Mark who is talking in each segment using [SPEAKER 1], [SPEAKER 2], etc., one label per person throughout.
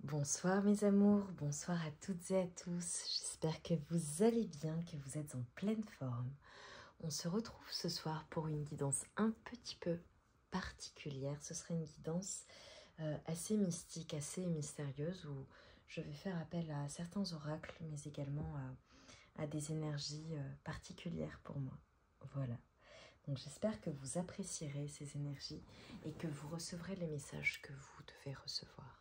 [SPEAKER 1] Bonsoir mes amours, bonsoir à toutes et à tous. J'espère que vous allez bien, que vous êtes en pleine forme. On se retrouve ce soir pour une guidance un petit peu particulière. Ce sera une guidance assez mystique, assez mystérieuse où je vais faire appel à certains oracles, mais également à des énergies particulières pour moi. Voilà. Donc j'espère que vous apprécierez ces énergies et que vous recevrez les messages que vous devez recevoir.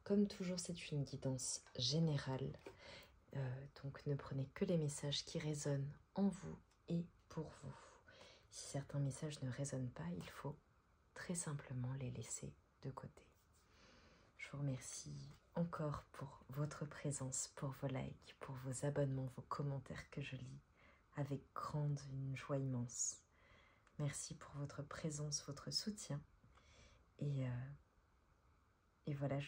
[SPEAKER 1] Comme toujours, c'est une guidance générale, donc ne prenez que les messages qui résonnent en vous et pour vous. Si certains messages ne résonnent pas, il faut très simplement les laisser de côté. Je vous remercie encore pour votre présence, pour vos likes, pour vos abonnements, vos commentaires que je lis avec une joie immense. Merci pour votre présence, votre soutien et voilà,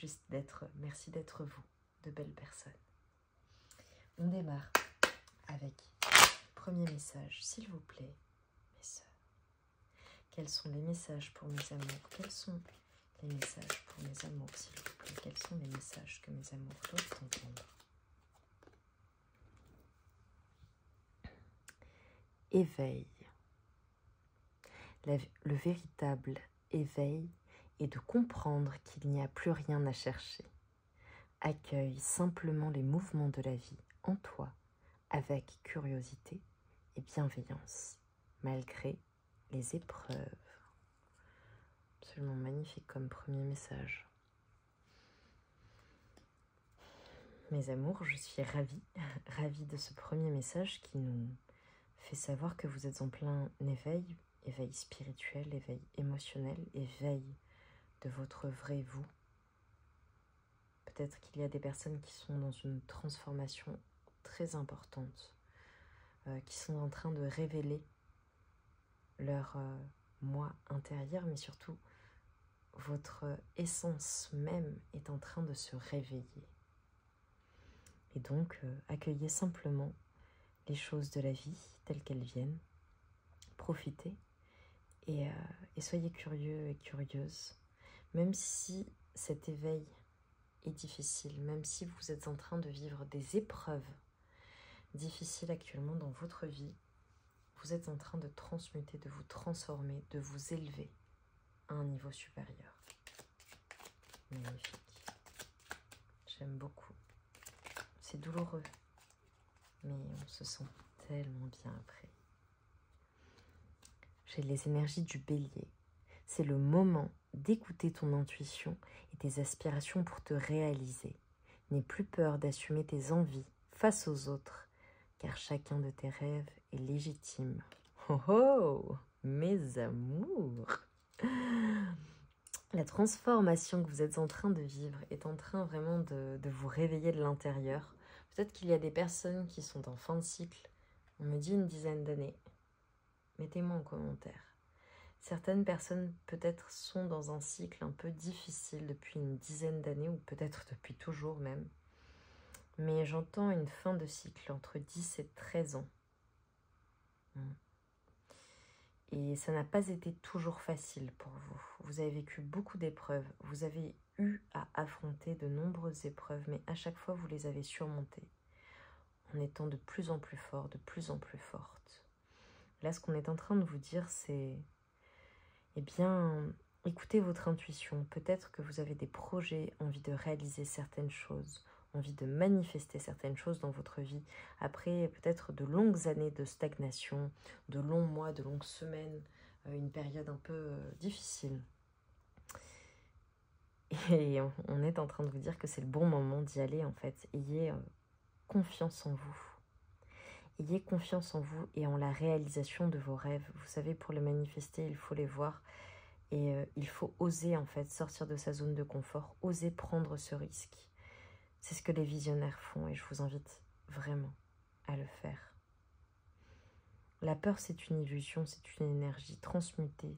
[SPEAKER 1] merci d'être vous, de belles personnes. On démarre avec le premier message, s'il vous plaît, mes sœurs. Quels sont les messages pour mes amours? Quels sont les messages pour mes amours, s'il vous plaît? Quels sont les messages que mes amours doivent entendre? Éveil. Le véritable éveil est de comprendre qu'il n'y a plus rien à chercher. Accueille simplement les mouvements de la vie en toi avec curiosité et bienveillance, malgré les épreuves. Absolument magnifique comme premier message. Mes amours, je suis ravie de ce premier message qui nous fait savoir que vous êtes en plein éveil, éveil spirituel, éveil émotionnel, éveil de votre vrai vous. Peut-être qu'il y a des personnes qui sont dans une transformation très importante, qui sont en train de révéler leur moi intérieur, mais surtout votre essence même est en train de se réveiller. Et donc, accueillez simplement les choses de la vie telles qu'elles viennent, profitez et soyez curieux et curieuses, même si cet éveil est difficile, même si vous êtes en train de vivre des épreuves difficiles actuellement dans votre vie, vous êtes en train de transmuter, de vous transformer, de vous élever à un niveau supérieur. Magnifique. J'aime beaucoup. C'est douloureux, mais on se sent tellement bien après. J'ai les énergies du bélier. C'est le moment d'écouter ton intuition et tes aspirations pour te réaliser. N'aie plus peur d'assumer tes envies face aux autres, car chacun de tes rêves est légitime. Oh oh, mes amours! La transformation que vous êtes en train de vivre est en train vraiment de vous réveiller de l'intérieur. Peut-être qu'il y a des personnes qui sont en fin de cycle. On me dit une dizaine d'années. Mettez-moi en commentaire. Certaines personnes peut-être sont dans un cycle un peu difficile depuis une dizaine d'années ou peut-être depuis toujours même. Mais j'entends une fin de cycle entre 10 et 13 ans. Et ça n'a pas été toujours facile pour vous. Vous avez vécu beaucoup d'épreuves. Vous avez eu à affronter de nombreuses épreuves, mais à chaque fois, vous les avez surmontées en étant de plus en plus fort, de plus en plus forte. Là, ce qu'on est en train de vous dire, c'est, eh bien, écoutez votre intuition. Peut-être que vous avez des projets, envie de réaliser certaines choses, envie de manifester certaines choses dans votre vie, après peut-être de longues années de stagnation, de longs mois, de longues semaines, une période un peu difficile. Et on est en train de vous dire que c'est le bon moment d'y aller en fait. Ayez confiance en vous. Ayez confiance en vous et en la réalisation de vos rêves. Vous savez, pour les manifester, il faut les voir. Et il faut oser en fait sortir de sa zone de confort, oser prendre ce risque. C'est ce que les visionnaires font et je vous invite vraiment à le faire. La peur, c'est une illusion, c'est une énergie. Transmutez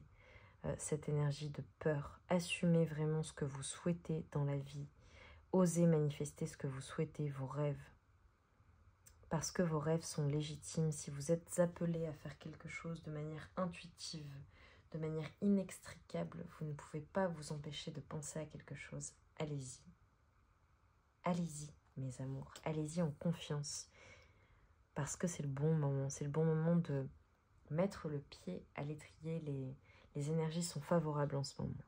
[SPEAKER 1] cette énergie de peur. Assumez vraiment ce que vous souhaitez dans la vie. Osez manifester ce que vous souhaitez, vos rêves. Parce que vos rêves sont légitimes. Si vous êtes appelé à faire quelque chose de manière intuitive, de manière inextricable, vous ne pouvez pas vous empêcher de penser à quelque chose. Allez-y. allez-y mes amours, allez-y en confiance. Parce que c'est le bon moment de mettre le pied à l'étrier, les énergies sont favorables en ce moment.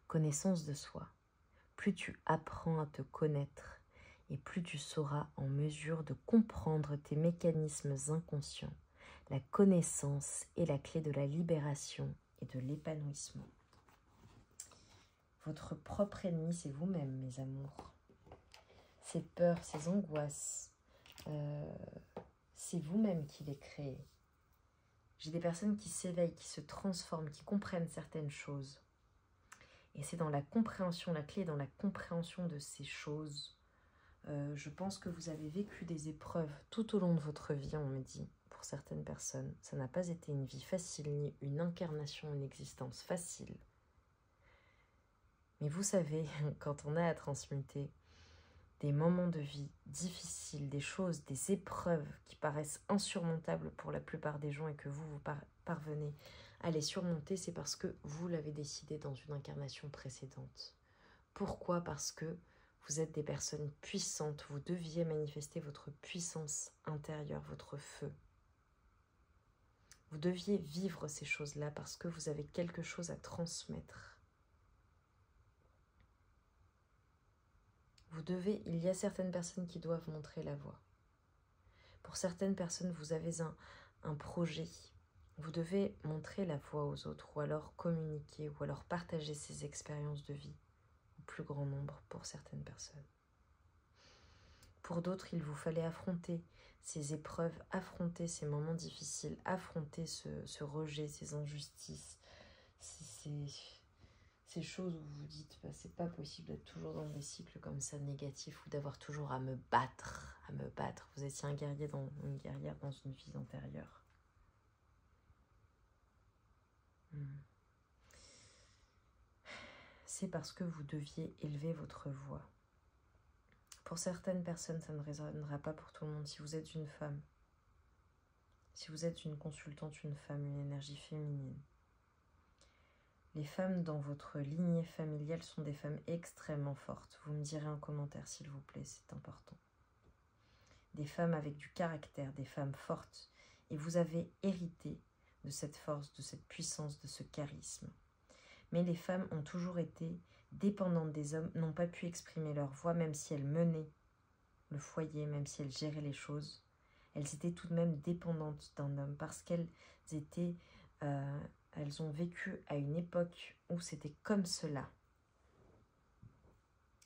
[SPEAKER 1] Connaissance de soi. Plus tu apprends à te connaître et plus tu seras en mesure de comprendre tes mécanismes inconscients. La connaissance est la clé de la libération et de l'épanouissement. Votre propre ennemi, c'est vous-même, mes amours. Ces peurs, ces angoisses, c'est vous-même qui les créez. J'ai des personnes qui s'éveillent, qui se transforment, qui comprennent certaines choses. Et c'est dans la compréhension, la clé est dans la compréhension de ces choses. Je pense que vous avez vécu des épreuves tout au long de votre vie, on me dit, pour certaines personnes. Ça n'a pas été une vie facile, ni une incarnation, une existence facile. Mais vous savez, quand on a à transmuter des moments de vie difficiles, des choses, des épreuves qui paraissent insurmontables pour la plupart des gens et que vous parvenez à les surmonter, c'est parce que vous l'avez décidé dans une incarnation précédente. Pourquoi? Parce que vous êtes des personnes puissantes, vous deviez manifester votre puissance intérieure, votre feu. Vous deviez vivre ces choses-là parce que vous avez quelque chose à transmettre. Il y a certaines personnes qui doivent montrer la voie. Pour certaines personnes, vous avez un projet. Vous devez montrer la voie aux autres, ou alors communiquer, ou alors partager ces expériences de vie au plus grand nombre pour certaines personnes. Pour d'autres, il vous fallait affronter ces épreuves, affronter ces moments difficiles, affronter ce rejet, ces injustices, ces choses où vous vous dites c'est pas possible d'être toujours dans des cycles comme ça négatifs ou d'avoir toujours à me battre. Vous étiez un guerrier une guerrière dans une vie antérieure. C'est parce que vous deviez élever votre voix. Pour certaines personnes, ça ne résonnera pas pour tout le monde. Si vous êtes une femme, si vous êtes une consultante, une femme, une énergie féminine, les femmes dans votre lignée familiale sont des femmes extrêmement fortes. Vous me direz en commentaire, s'il vous plaît, c'est important. Des femmes avec du caractère, des femmes fortes. Et vous avez hérité de cette force, de cette puissance, de ce charisme. Mais les femmes ont toujours été dépendantes des hommes, n'ont pas pu exprimer leur voix, même si elles menaient le foyer, même si elles géraient les choses. Elles étaient tout de même dépendantes d'un homme parce qu'elles étaient... elles ont vécu à une époque où c'était comme cela.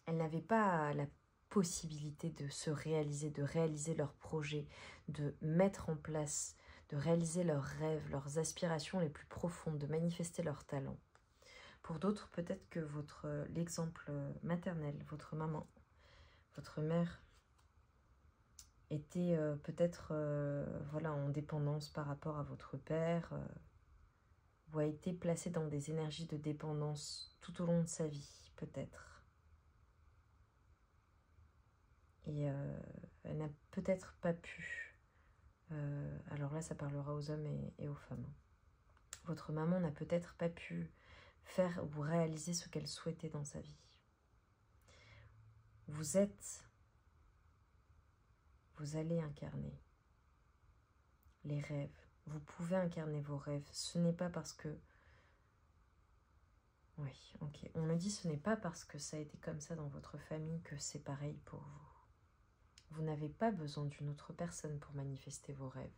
[SPEAKER 1] Elles n'avaient pas la possibilité de se réaliser, de réaliser leurs projets, de mettre en place, de réaliser leurs rêves, leurs aspirations les plus profondes, de manifester leurs talents. Pour d'autres, peut-être que l'exemple maternel, votre maman, votre mère, était peut-être en dépendance par rapport à votre père, ou a été placée dans des énergies de dépendance tout au long de sa vie, peut-être. Et elle n'a peut-être pas pu. Alors là, ça parlera aux hommes et aux femmes. Votre maman n'a peut-être pas pu faire ou réaliser ce qu'elle souhaitait dans sa vie. Vous allez incarner les rêves. Vous pouvez incarner vos rêves. Ce n'est pas parce que... Oui, ok. On me dit ce n'est pas parce que ça a été comme ça dans votre famille que c'est pareil pour vous. Vous n'avez pas besoin d'une autre personne pour manifester vos rêves.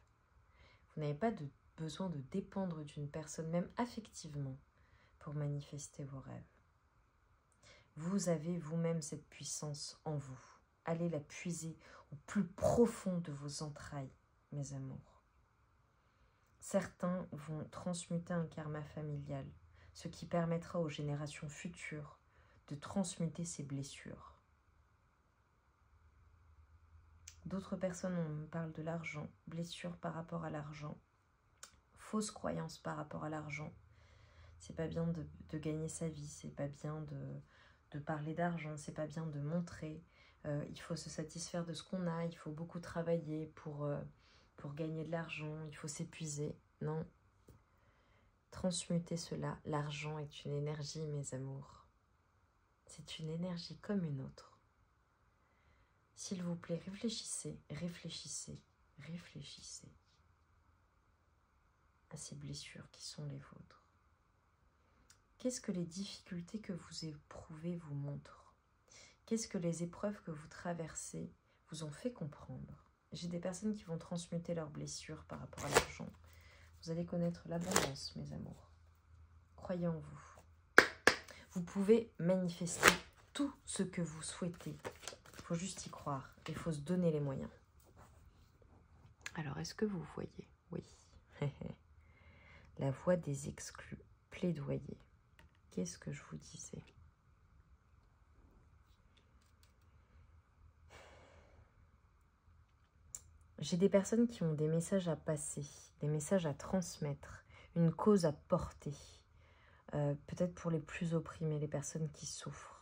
[SPEAKER 1] Vous n'avez pas besoin de dépendre d'une personne, même affectivement, pour manifester vos rêves. Vous avez vous-même cette puissance en vous. Allez la puiser au plus profond de vos entrailles, mes amours. Certains vont transmuter un karma familial, ce qui permettra aux générations futures de transmuter ces blessures. D'autres personnes, on me parle de l'argent, blessures par rapport à l'argent, fausses croyances par rapport à l'argent. C'est pas bien de gagner sa vie, c'est pas bien de parler d'argent, c'est pas bien de montrer. Il faut se satisfaire de ce qu'on a, il faut beaucoup travailler pour gagner de l'argent, il faut s'épuiser. Non. Transmutez cela. L'argent est une énergie, mes amours. C'est une énergie comme une autre. S'il vous plaît, réfléchissez, réfléchissez, réfléchissez à ces blessures qui sont les vôtres. Qu'est-ce que les difficultés que vous éprouvez vous montrent? Qu'est-ce que les épreuves que vous traversez vous ont fait comprendre? J'ai des personnes qui vont transmuter leurs blessures par rapport à l'argent. Vous allez connaître l'abondance, mes amours. Croyez en vous. Vous pouvez manifester tout ce que vous souhaitez. Il faut juste y croire. Il faut se donner les moyens. Alors, est-ce que vous voyez? Oui. La voix des exclus. Plaidoyer. Qu'est-ce que je vous disais? J'ai des personnes qui ont des messages à passer, des messages à transmettre, une cause à porter. Peut-être pour les plus opprimés, les personnes qui souffrent.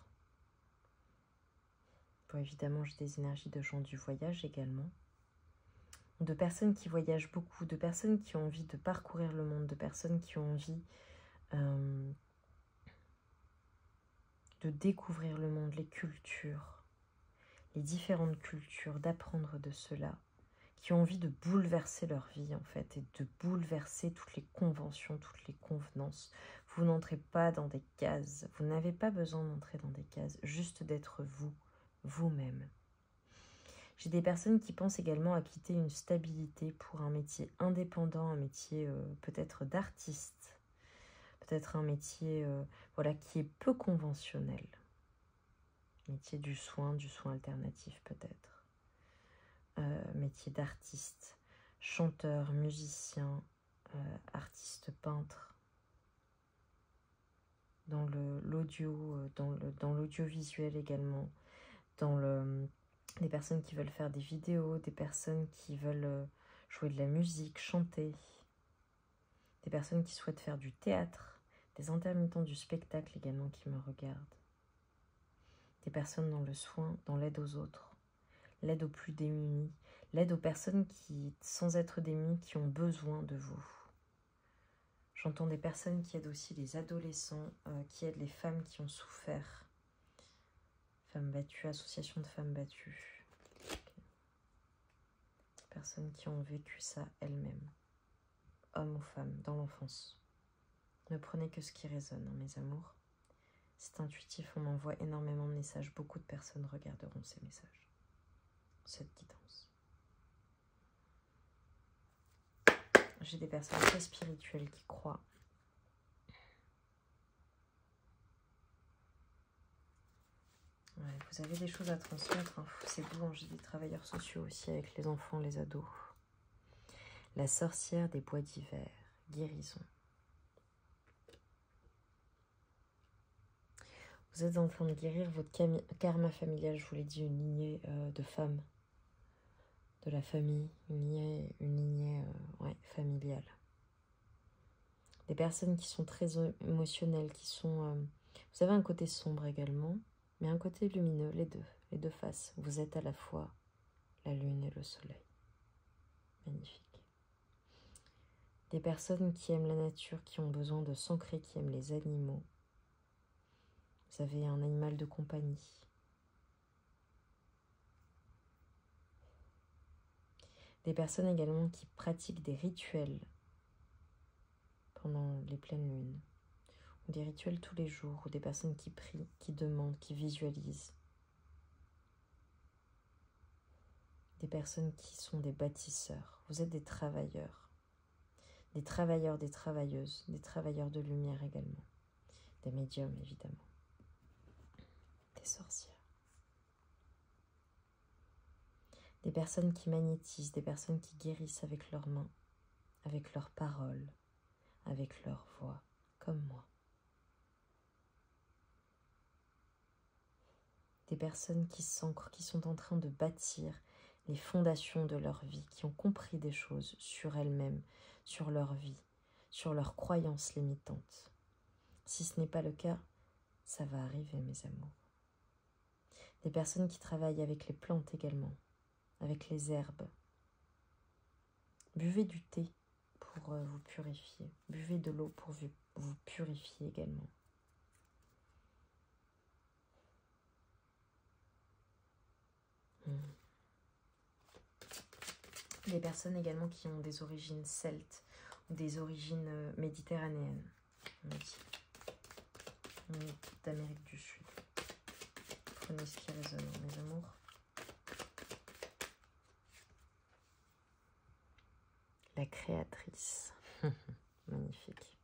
[SPEAKER 1] Bon, évidemment, j'ai des énergies de gens du voyage également. De personnes qui voyagent beaucoup, de personnes qui ont envie de parcourir le monde, de personnes qui ont envie de découvrir le monde, les cultures, les différentes cultures, d'apprendre de cela, qui ont envie de bouleverser leur vie en fait, et de bouleverser toutes les conventions, toutes les convenances. Vous n'entrez pas dans des cases, vous n'avez pas besoin d'entrer dans des cases, juste d'être vous, vous-même. J'ai des personnes qui pensent également à quitter une stabilité pour un métier indépendant, un métier peut-être d'artiste, peut-être un métier voilà, qui est peu conventionnel. Métier du soin alternatif peut-être. Métier d'artiste, chanteur, musicien, artiste peintre, dans l'audiovisuel également, des personnes qui veulent faire des vidéos, des personnes qui veulent jouer de la musique, chanter, des personnes qui souhaitent faire du théâtre, des intermittents du spectacle également qui me regardent, des personnes dans le soin, dans l'aide aux autres, l'aide aux plus démunis, l'aide aux personnes qui, sans être démunies, qui ont besoin de vous. J'entends des personnes qui aident aussi les adolescents, qui aident les femmes qui ont souffert. Femmes battues, association de femmes battues. Okay. Personnes qui ont vécu ça elles-mêmes. Hommes ou femmes, dans l'enfance. Ne prenez que ce qui résonne, hein, mes amours. C'est intuitif, on m'envoie énormément de messages. Beaucoup de personnes regarderont ces messages. Cette guidance. J'ai des personnes très spirituelles qui croient. Ouais, vous avez des choses à transmettre, hein. C'est bon, j'ai des travailleurs sociaux aussi avec les enfants, les ados. La sorcière des bois d'hiver, guérison. Vous êtes en train de guérir votre karma familial, je vous l'ai dit, une lignée de femmes. De la famille, une lignée familiale. Des personnes qui sont très émotionnelles, qui sont... vous avez un côté sombre également, mais un côté lumineux, les deux faces. Vous êtes à la fois la lune et le soleil. Magnifique. Des personnes qui aiment la nature, qui ont besoin de s'ancrer, qui aiment les animaux. Vous avez un animal de compagnie. Des personnes également qui pratiquent des rituels pendant les pleines lunes, ou des rituels tous les jours, ou des personnes qui prient, qui demandent, qui visualisent. Des personnes qui sont des bâtisseurs. Vous êtes des travailleurs, des travailleuses, des travailleurs de lumière également, des médiums évidemment, des sorcières. Des personnes qui magnétisent, des personnes qui guérissent avec leurs mains, avec leurs paroles, avec leur voix, comme moi. Des personnes qui s'ancrent, qui sont en train de bâtir les fondations de leur vie, qui ont compris des choses sur elles-mêmes, sur leur vie, sur leurs croyances limitantes. Si ce n'est pas le cas, ça va arriver, mes amours. Des personnes qui travaillent avec les plantes également, avec les herbes. Buvez du thé pour vous purifier. Buvez de l'eau pour vous purifier également. Des personnes également qui ont des origines celtes ou des origines méditerranéennes. On me dit. D'Amérique du Sud. Prenez ce qui résonne, mes amours. La créatrice. Magnifique.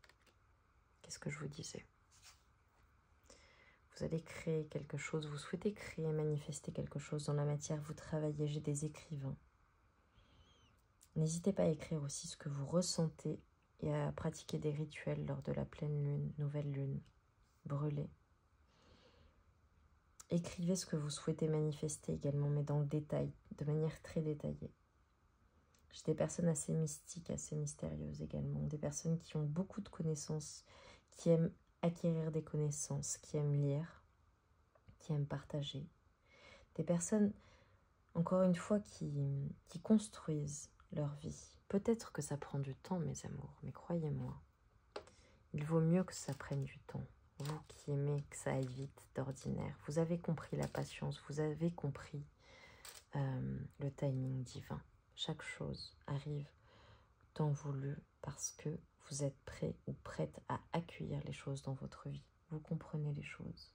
[SPEAKER 1] Qu'est-ce que je vous disais? Vous allez créer quelque chose, vous souhaitez créer, manifester quelque chose dans la matière, vous travaillez, j'ai des écrivains. N'hésitez pas à écrire aussi ce que vous ressentez et à pratiquer des rituels lors de la pleine lune, nouvelle lune, brûlée. Écrivez ce que vous souhaitez manifester également, mais dans le détail, de manière très détaillée. J'ai des personnes assez mystiques, assez mystérieuses également, des personnes qui ont beaucoup de connaissances, qui aiment acquérir des connaissances, qui aiment lire, qui aiment partager. Des personnes, encore une fois, qui construisent leur vie. Peut-être que ça prend du temps, mes amours, mais croyez-moi, il vaut mieux que ça prenne du temps. Vous qui aimez que ça aille vite d'ordinaire, vous avez compris la patience, vous avez compris le timing divin. Chaque chose arrive au temps voulu parce que vous êtes prêt ou prête à accueillir les choses dans votre vie. Vous comprenez les choses.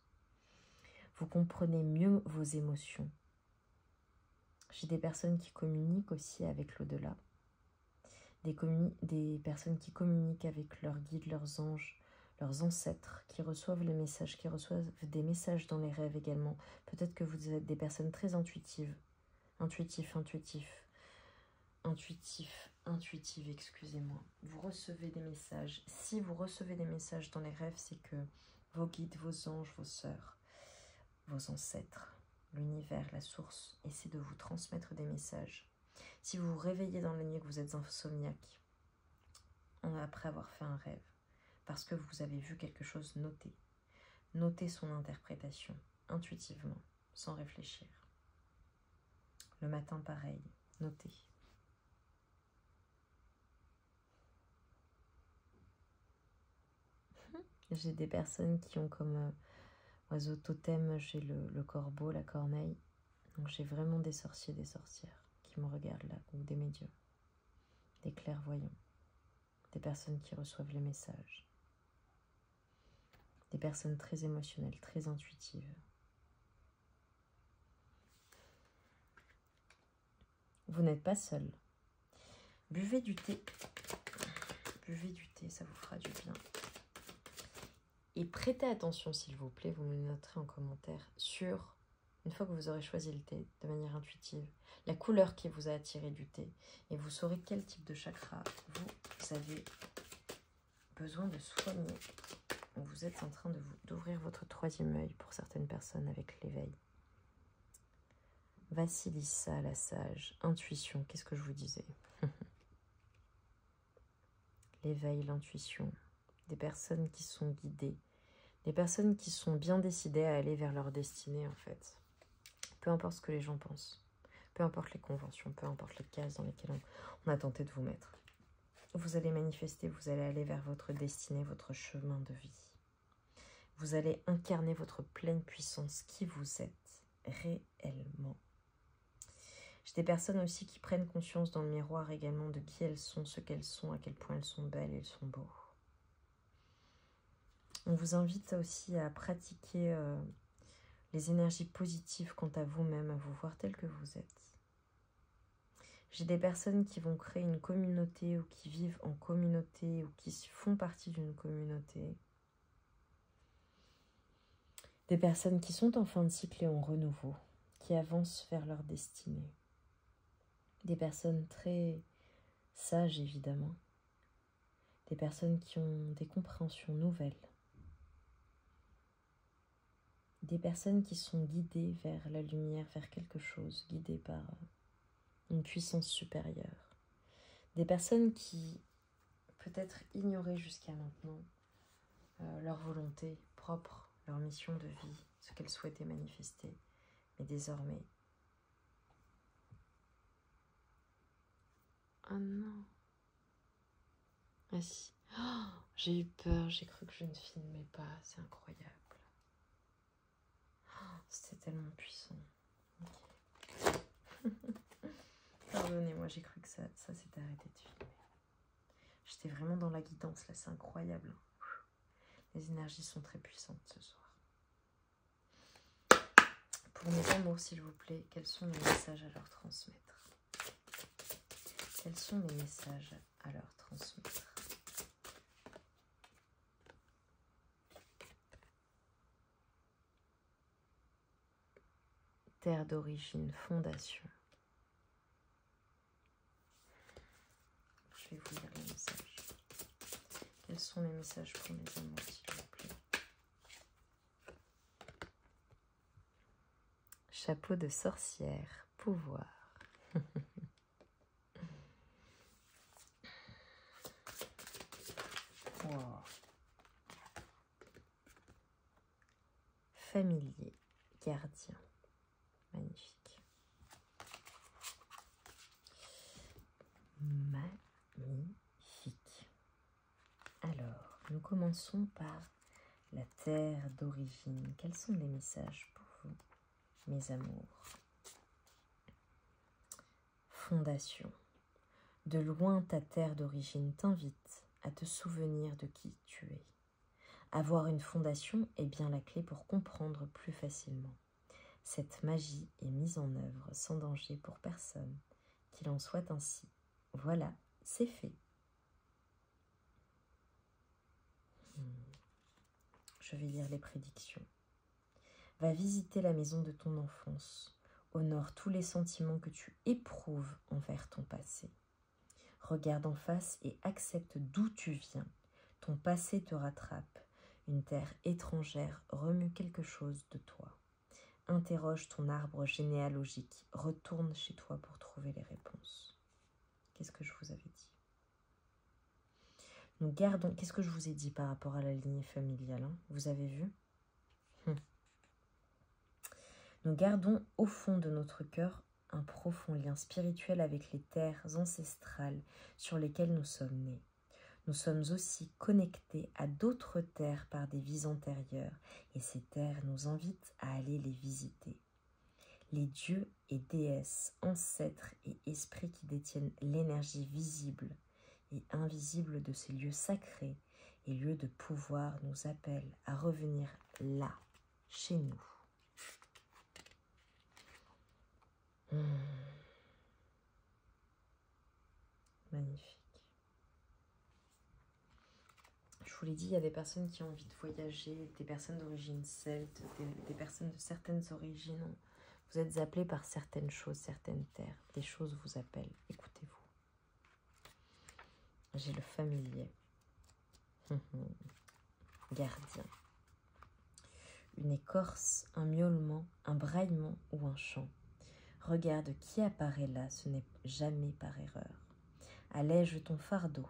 [SPEAKER 1] Vous comprenez mieux vos émotions. J'ai des personnes qui communiquent aussi avec l'au-delà. Des personnes qui communiquent avec leurs guides, leurs anges, leurs ancêtres, qui reçoivent les messages, qui reçoivent des messages dans les rêves également. Peut-être que vous êtes des personnes très intuitives. Intuitive, excusez-moi. Vous recevez des messages. Si vous recevez des messages dans les rêves, c'est que vos guides, vos anges, vos sœurs, vos ancêtres, l'univers, la source, essaient de vous transmettre des messages. Si vous vous réveillez dans la nuit, que vous êtes insomniaque, après avoir fait un rêve, parce que vous avez vu quelque chose, notez. Notez son interprétation, intuitivement, sans réfléchir. Le matin, pareil, notez. J'ai des personnes qui ont comme oiseau totem, j'ai le corbeau, la corneille. Donc j'ai vraiment des sorciers, des sorcières qui me regardent là, ou des médiums, des clairvoyants, des personnes qui reçoivent les messages, des personnes très émotionnelles, très intuitives. Vous n'êtes pas seul. Buvez du thé. Buvez du thé, ça vous fera du bien. Et prêtez attention, s'il vous plaît, vous me le noterez en commentaire, sur, une fois que vous aurez choisi le thé de manière intuitive, la couleur qui vous a attiré du thé. Et vous saurez quel type de chakra vous avez besoin de soigner. Vous êtes en train d'ouvrir votre troisième œil pour certaines personnes avec l'éveil. Vassilissa, la sage. Intuition, qu'est-ce que je vous disais? L'éveil, l'intuition. Des personnes qui sont guidées. Des personnes qui sont bien décidées à aller vers leur destinée, en fait. Peu importe ce que les gens pensent. Peu importe les conventions, peu importe les cases dans lesquelles on a tenté de vous mettre. Vous allez manifester, vous allez aller vers votre destinée, votre chemin de vie. Vous allez incarner votre pleine puissance, qui vous êtes réellement. J'ai des personnes aussi qui prennent conscience dans le miroir également de qui elles sont, ce qu'elles sont, à quel point elles sont belles et elles sont beaux. On vous invite aussi à pratiquer les énergies positives quant à vous-même, à vous voir tel que vous êtes. J'ai des personnes qui vont créer une communauté ou qui vivent en communauté ou qui font partie d'une communauté. Des personnes qui sont en fin de cycle et en renouveau, qui avancent vers leur destinée. Des personnes très sages, évidemment. Des personnes qui ont des compréhensions nouvelles. Des personnes qui sont guidées vers la lumière, vers quelque chose, guidées par une puissance supérieure. Des personnes qui, peut-être, ignoraient jusqu'à maintenant leur volonté propre, leur mission de vie, ce qu'elles souhaitaient manifester. Mais désormais... Ah non. Ah si. Oh, j'ai eu peur, j'ai cru que je ne filmais pas, c'est incroyable. Oh, c'était tellement puissant. Okay. Pardon, pardonnez-moi, j'ai cru que ça s'était arrêté de filmer. J'étais vraiment dans la guidance, là, c'est incroyable. Les énergies sont très puissantes ce soir. Pour mes amours, s'il vous plaît, quels sont les messages à leur transmettre? Quels sont les messages à leur transmettre? Terre d'origine, fondation. Je vais vous lire les messages. Quels sont les messages pour mes amours, s'il vous plaît? Chapeau de sorcière, pouvoir. Wow. Familier, gardien. Magnifique. Magnifique. Alors, nous commençons par la terre d'origine. Quels sont les messages pour vous, mes amours? Fondation. De loin, ta terre d'origine t'invite à te souvenir de qui tu es. Avoir une fondation est bien la clé pour comprendre plus facilement. Cette magie est mise en œuvre sans danger pour personne, qu'il en soit ainsi. Voilà, c'est fait. Je vais lire les prédictions. Va visiter la maison de ton enfance. Honore tous les sentiments que tu éprouves envers ton passé. Regarde en face et accepte d'où tu viens. Ton passé te rattrape. Une terre étrangère remue quelque chose de toi. Interroge ton arbre généalogique. Retourne chez toi pour trouver les réponses. Qu'est-ce que je vous avais dit? Nous gardons... Qu'est-ce que je vous ai dit par rapport à la lignée familiale, hein? Vous avez vu? Nous gardons au fond de notre cœur un profond lien spirituel avec les terres ancestrales sur lesquelles nous sommes nés. Nous sommes aussi connectés à d'autres terres par des vies antérieures et ces terres nous invitent à aller les visiter. Les dieux et déesses, ancêtres et esprits qui détiennent l'énergie visible et invisible de ces lieux sacrés et lieux de pouvoir nous appellent à revenir là, chez nous. Magnifique. Je vous l'ai dit, il y a des personnes qui ont envie de voyager, des personnes d'origine celte, des personnes de certaines origines. Vous êtes appelés par certaines choses, certaines terres. Des choses vous appellent. Écoutez-vous. J'ai le familier. Gardien. Une écorce, un miaulement, un braillement ou un chant. Regarde qui apparaît là, ce n'est jamais par erreur. Allège ton fardeau.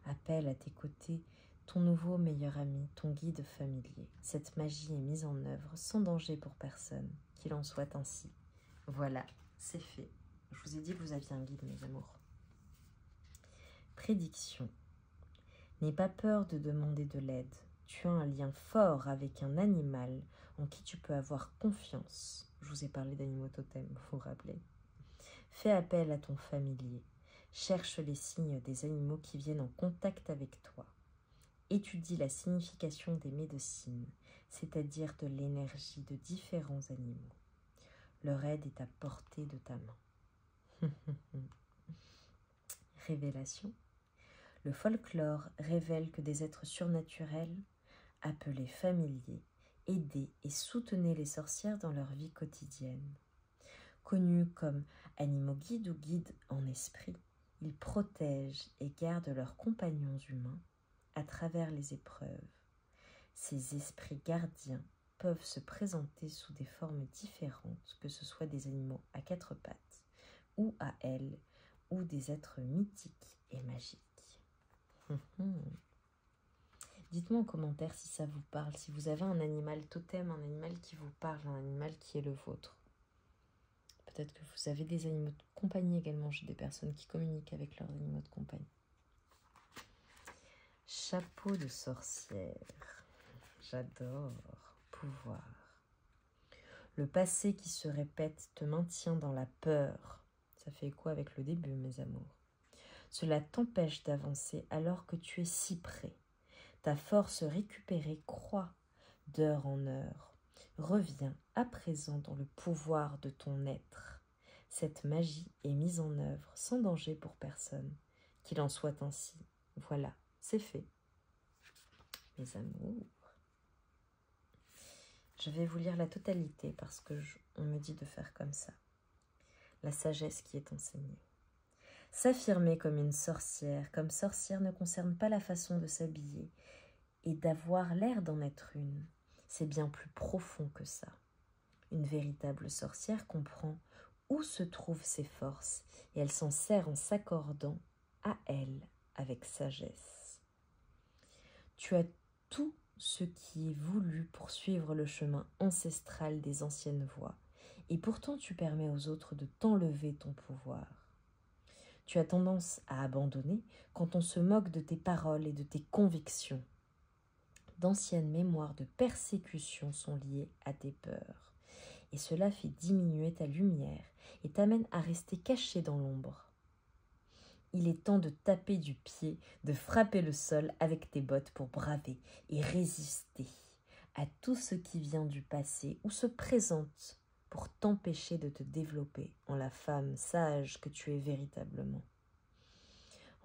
[SPEAKER 1] Appelle à tes côtés ton nouveau meilleur ami, ton guide familier. Cette magie est mise en œuvre sans danger pour personne, qu'il en soit ainsi. Voilà, c'est fait. Je vous ai dit que vous aviez un guide, mes amours. Prédiction. N'aie pas peur de demander de l'aide. Tu as un lien fort avec un animal en qui tu peux avoir confiance. Je vous ai parlé d'animaux totems, vous vous rappelez. Fais appel à ton familier. Cherche les signes des animaux qui viennent en contact avec toi. Étudie la signification des médecines, c'est-à-dire de l'énergie de différents animaux. Leur aide est à portée de ta main. Révélation. Le folklore révèle que des êtres surnaturels, appelés familiers, aidaient et soutenaient les sorcières dans leur vie quotidienne. Connus comme animaux guides ou guides en esprit, ils protègent et gardent leurs compagnons humains à travers les épreuves. Ces esprits gardiens peuvent se présenter sous des formes différentes, que ce soit des animaux à quatre pattes, ou à ailes, ou des êtres mythiques et magiques. Dites-moi en commentaire si ça vous parle, si vous avez un animal totem, un animal qui vous parle, un animal qui est le vôtre. Peut-être que vous avez des animaux de compagnie également. J'ai des personnes qui communiquent avec leurs animaux de compagnie. Chapeau de sorcière. J'adore. Pouvoir. Le passé qui se répète te maintient dans la peur. Ça fait écho avec le début, mes amours. Cela t'empêche d'avancer alors que tu es si près. Ta force récupérée croît d'heure en heure. Reviens à présent dans le pouvoir de ton être. Cette magie est mise en œuvre sans danger pour personne. Qu'il en soit ainsi. Voilà, c'est fait. Mes amours. Je vais vous lire la totalité parce que on me dit de faire comme ça. La sagesse qui est enseignée. S'affirmer comme une sorcière, comme sorcière ne concerne pas la façon de s'habiller et d'avoir l'air d'en être une. C'est bien plus profond que ça. Une véritable sorcière comprend où se trouvent ses forces et elle s'en sert en s'accordant à elle avec sagesse. Tu as tout ce qui est voulu pour suivre le chemin ancestral des anciennes voies et pourtant tu permets aux autres de t'enlever ton pouvoir. Tu as tendance à abandonner quand on se moque de tes paroles et de tes convictions. D'anciennes mémoires de persécution sont liées à tes peurs. Et cela fait diminuer ta lumière et t'amène à rester caché dans l'ombre. Il est temps de taper du pied, de frapper le sol avec tes bottes pour braver et résister à tout ce qui vient du passé ou se présente pour t'empêcher de te développer en la femme sage que tu es véritablement.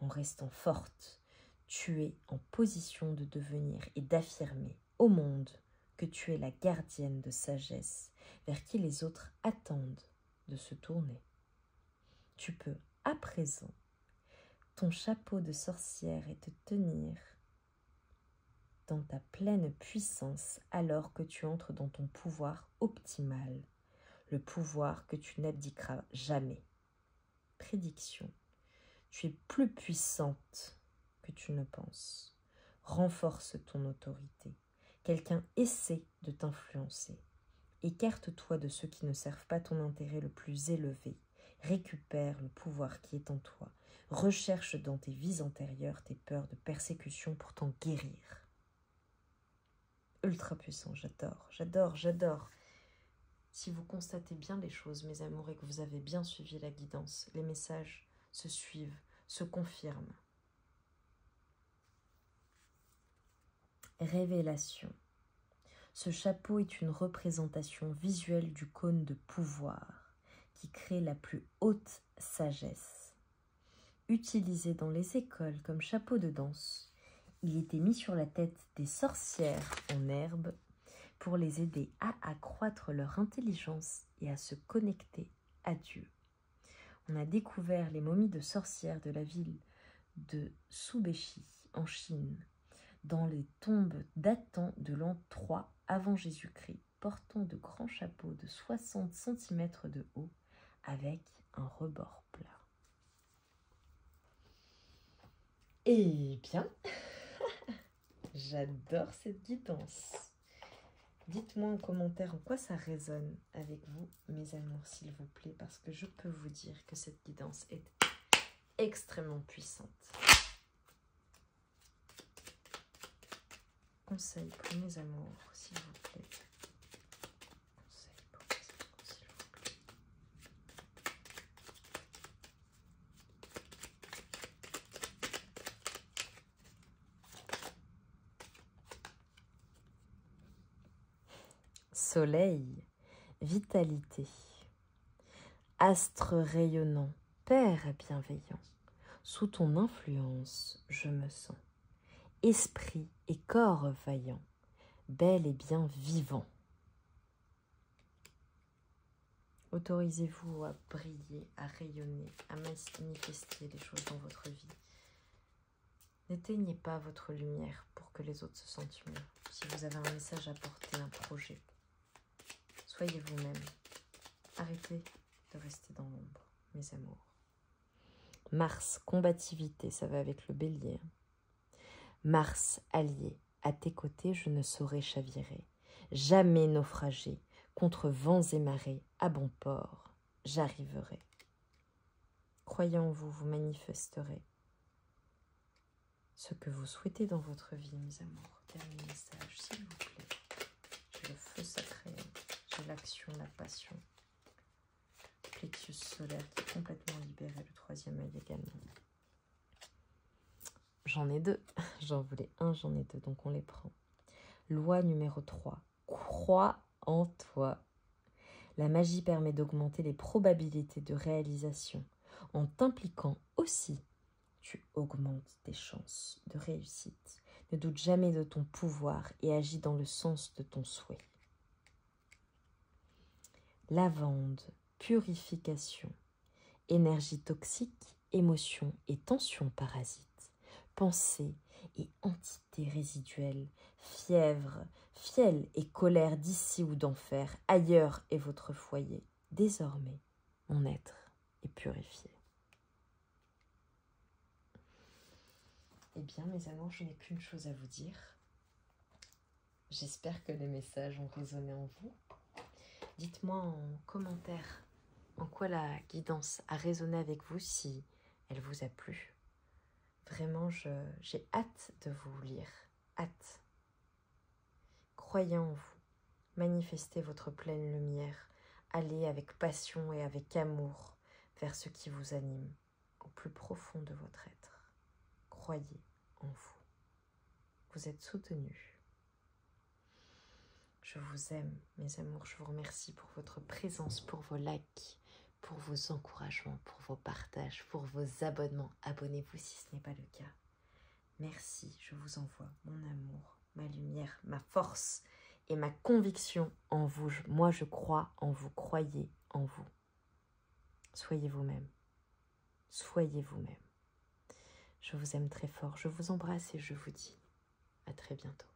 [SPEAKER 1] En restant forte, tu es en position de devenir et d'affirmer au monde que tu es la gardienne de sagesse vers qui les autres attendent de se tourner. Tu peux, à présent, ton chapeau de sorcière et te tenir dans ta pleine puissance alors que tu entres dans ton pouvoir optimal, le pouvoir que tu n'abdiqueras jamais. Prédiction. Tu es plus puissante que tu ne penses. Renforce ton autorité. Quelqu'un essaie de t'influencer. Écarte-toi de ceux qui ne servent pas ton intérêt le plus élevé. Récupère le pouvoir qui est en toi. Recherche dans tes vies antérieures tes peurs de persécution pour t'en guérir. Ultra puissant, j'adore, j'adore, j'adore. Si vous constatez bien les choses, mes amours, et que vous avez bien suivi la guidance, les messages se suivent, se confirment. Révélation. Ce chapeau est une représentation visuelle du cône de pouvoir qui crée la plus haute sagesse. Utilisé dans les écoles comme chapeau de danse, il était mis sur la tête des sorcières en herbe pour les aider à accroître leur intelligence et à se connecter à Dieu. On a découvert les momies de sorcières de la ville de Subéchi en Chine, dans les tombes datant de l'an 3 avant Jésus-Christ, portant de grands chapeaux de 60 cm de haut avec un rebord plat. Eh bien, j'adore cette guidance. Dites-moi en commentaire en quoi ça résonne avec vous, mes amours, s'il vous plaît, parce que je peux vous dire que cette guidance est extrêmement puissante. Conseil pour mes amours, s'il vous plaît. Conseil pour mes amours, s'il vous plaît. Soleil, vitalité. Astre rayonnant, Père bienveillant. Sous ton influence, je me sens. Esprit et corps vaillant, bel et bien vivant. Autorisez-vous à briller, à rayonner, à manifester les choses dans votre vie. N'éteignez pas votre lumière pour que les autres se sentent mieux. Si vous avez un message à porter, un projet, soyez vous-même. Arrêtez de rester dans l'ombre, mes amours. Mars, combativité, ça va avec le bélier. Mars, allié, à tes côtés je ne saurais chavirer, jamais naufrager, contre vents et marées, à bon port, j'arriverai. Croyez en vous, vous manifesterez ce que vous souhaitez dans votre vie, mes amours. Dernier message, s'il vous plaît. J'ai le feu sacré, j'ai l'action, la passion. plexus solaire qui est complètement libéré, le troisième œil également. J'en ai deux. J'en voulais un, j'en ai deux, donc on les prend. Loi numéro 3. Crois en toi. La magie permet d'augmenter les probabilités de réalisation. En t'impliquant aussi, tu augmentes tes chances de réussite. Ne doute jamais de ton pouvoir et agis dans le sens de ton souhait. Lavande, purification, énergie toxique, émotions et tensions parasites, pensées et entités résiduelles, fièvre, fiel et colère d'ici ou d'enfer, ailleurs est votre foyer. Désormais, mon être est purifié. Eh bien, mes amours, je n'ai qu'une chose à vous dire. J'espère que les messages ont résonné en vous. Dites-moi en commentaire en quoi la guidance a résonné avec vous, si elle vous a plu. Vraiment, j'ai hâte de vous lire. Hâte. Croyez en vous. Manifestez votre pleine lumière. Allez avec passion et avec amour vers ce qui vous anime, au plus profond de votre être. Croyez en vous. Vous êtes soutenus. Je vous aime, mes amours. Je vous remercie pour votre présence, pour vos likes, pour vos encouragements, pour vos partages, pour vos abonnements. Abonnez-vous si ce n'est pas le cas. Merci, je vous envoie mon amour, ma lumière, ma force et ma conviction en vous. Moi, je crois en vous. Croyez en vous. Soyez vous-même. Soyez vous-même. Je vous aime très fort. Je vous embrasse et je vous dis à très bientôt.